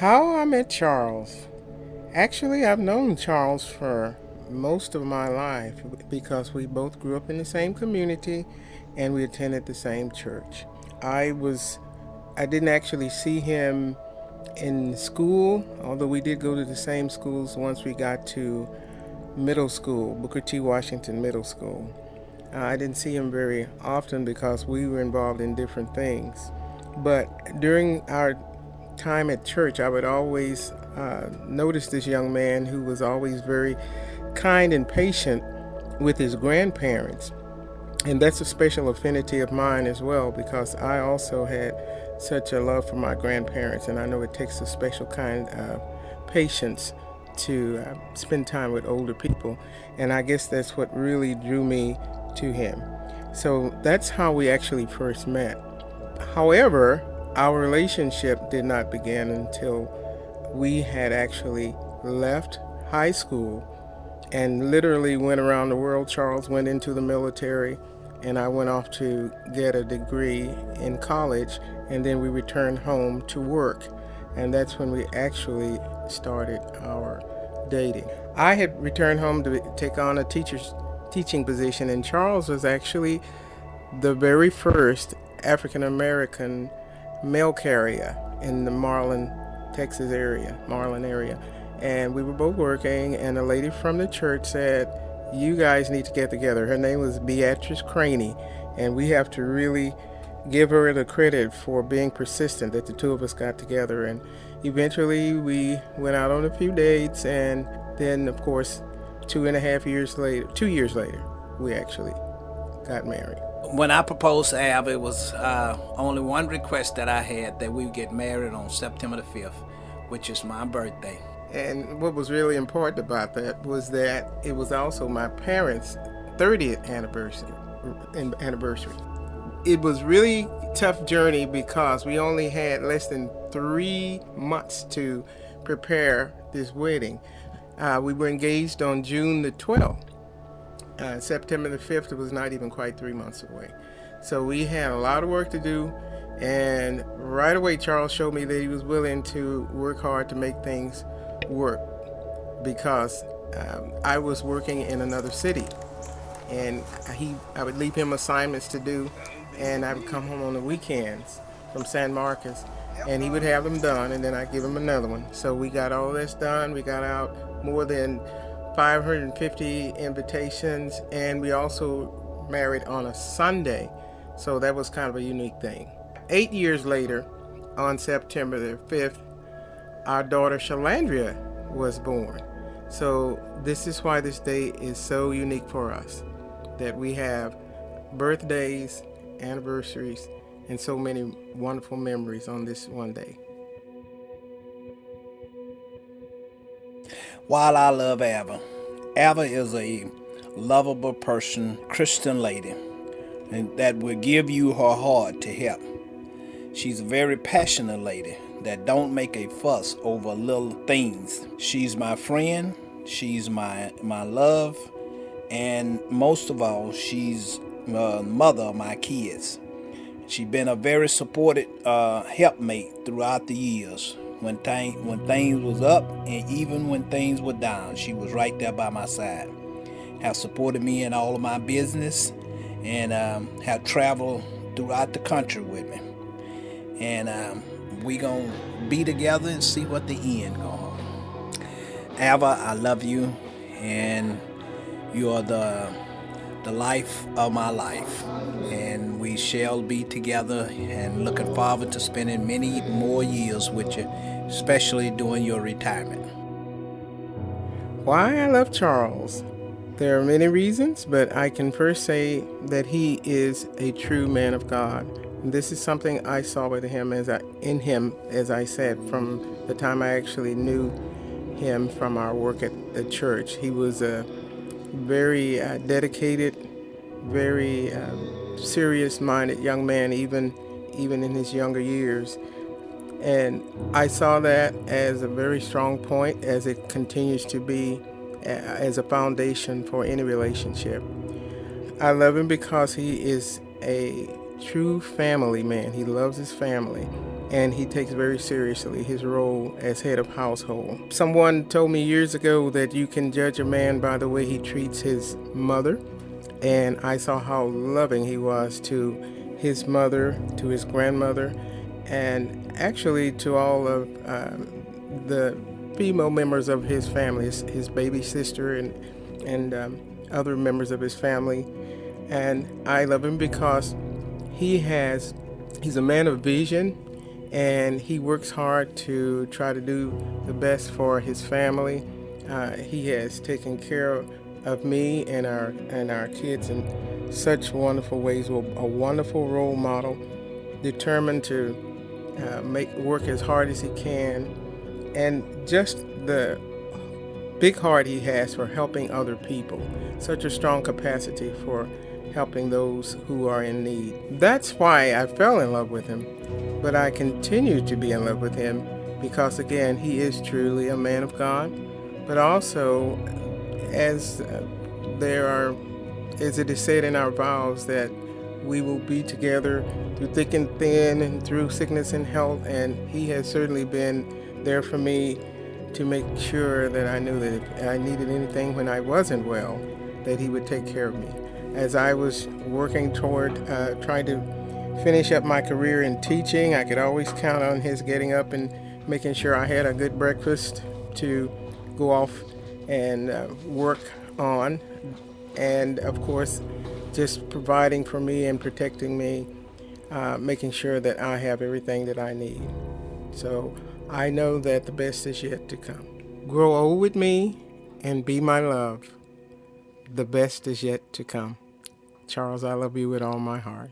How I met Charles. Actually, I've known Charles for most of my life because we both grew up in the same community and we attended the same church. I was I didn't actually see him in school, although we did go to the same schools once we got to middle school, Booker T. Washington Middle School. I didn't see him very often because we were involved in different things. But during our time at church, I would always notice this young man who was always very kind and patient with his grandparents. And that's a special affinity of mine as well because I also had such a love for my grandparents, and I know it takes a special kind of patience to spend time with older people. And I guess that's what really drew me to him. So that's how we actually first met. However, our relationship did not begin until we had actually left high school and literally went around the world. Charles went into the military, and I went off to get a degree in college, and then we returned home to work. And that's when we actually started our dating. I had returned home to take on a teaching position, and Charles was actually the very first African American mail carrier in the Texas area, Marlin area. And we were both working, and a lady from the church said, "You guys need to get together." Her name was Beatrice Craney, and we have to really give her the credit for being persistent that the two of us got together. And eventually we went out on a few dates, and then of course 2.5 years later, 2 years later, we actually got married. When I proposed to Alva, it was only one request that I had, that we would get married on September the 5th, which is my birthday. And what was really important about that was that it was also my parents' 30th anniversary. It was really tough journey because we only had less than 3 months to prepare this wedding. We were engaged on June the 12th. September the 5th, it was not even quite 3 months away. So we had a lot of work to do, and right away Charles showed me that he was willing to work hard to make things work because I was working in another city, and I would leave him assignments to do, and I would come home on the weekends from San Marcos, and he would have them done, and then I'd give him another one. So we got all this done. We got out more than 550 invitations, and we also married on a Sunday, so that was kind of a unique thing. 8 years later, on September the 5th, our daughter Shalandria was born. So this is why this day is so unique for us, that we have birthdays, anniversaries, and so many wonderful memories on this one day. While I love Alva, Alva is a lovable person, Christian lady, and that will give you her heart to help. She's a very passionate lady that don't make a fuss over little things. She's my friend, she's my love, and most of all, she's the mother of my kids. She's been a very supportive helpmate throughout the years. When things was up and even when things were down, she was right there by my side. Have supported me in all of my business, and have traveled throughout the country with me. And we gonna be together and see what the end gonna. Alva, I love you, and you are the life of my life, and we shall be together, and looking forward to spending many more years with you, especially during your retirement. Why I love Charles? There are many reasons, but I can first say that he is a true man of God. This is something I saw with him in him, as I said, from the time I actually knew him from our work at the church. He was a very dedicated, very serious-minded young man, even in his younger years. And I saw that as a very strong point, as it continues to be as a foundation for any relationship. I love him because he is a true family man. He loves his family, and he takes very seriously his role as head of household. Someone told me years ago that you can judge a man by the way he treats his mother, and I saw how loving he was to his mother, to his grandmother, and actually to all of the female members of his family, his baby sister and other members of his family. And I love him because he's a man of vision, and he works hard to try to do the best for his family. He has taken care of me and our kids in such wonderful ways. A wonderful role model, determined to work as hard as he can, and just the big heart he has for helping other people. Such a strong capacity for helping those who are in need. That's why I fell in love with him, but I continue to be in love with him because, again, he is truly a man of God, but also, as it is said in our vows, that we will be together through thick and thin and through sickness and health, and he has certainly been there for me to make sure that I knew that if I needed anything when I wasn't well, that he would take care of me. As I was working toward trying to finish up my career in teaching, I could always count on his getting up and making sure I had a good breakfast to go off and work on, and of course just providing for me and protecting me, making sure that I have everything that I need. So I know that the best is yet to come. Grow old with me and be my love. The best is yet to come. Charles, I love you with all my heart.